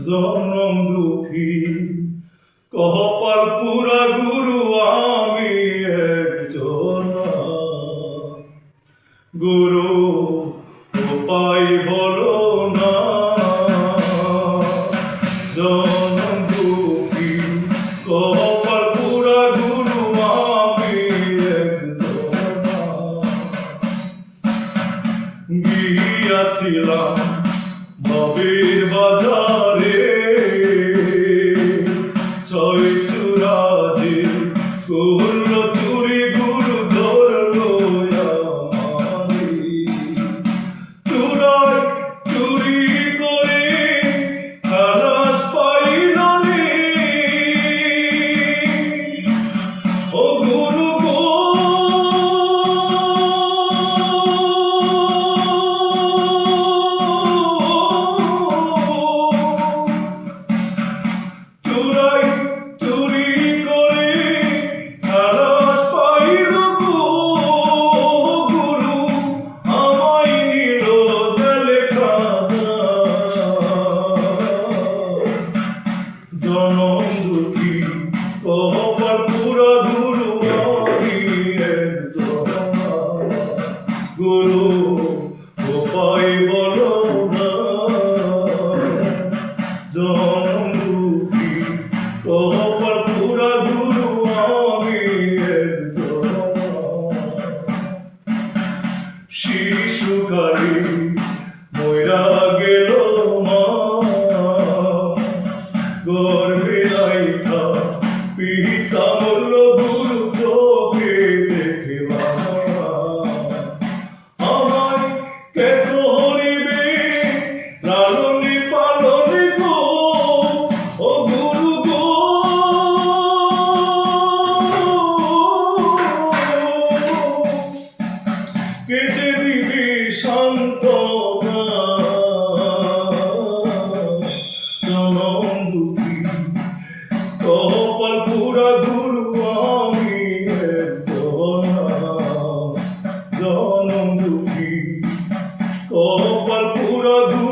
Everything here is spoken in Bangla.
জনম দুঃখী কপাল পুরা গুরু আমি একজন গুরু উপায় বলো না জনম দুঃখী কপাল পুরা গুরু আমি একজন গিয়াছিলাম ভবের বাজারে ছয় চুরাজে করল চুরি গুরু ধরলো চুরাই চুরি করে খালাস পাইল ও গুরু গো জনম দুঃখী কপাল পুরা গুরু আমি একজন গুরু উপায় বলো না জনম দুঃখী কপাল পুরা গুরু আমি একজন শিশুকালে মইরা গেল মা গর্বে রাইখা পিতা মরল গুরু চোখে দেখে আমায় কে ধরিবে লালনে পালনে গো ও গুরু গো কেটে দিবে সান্ত্বনা জনম দুঃখী কপাল পুরা গুরু আমি একজন জনম দুঃখী কপাল পুরা গুরু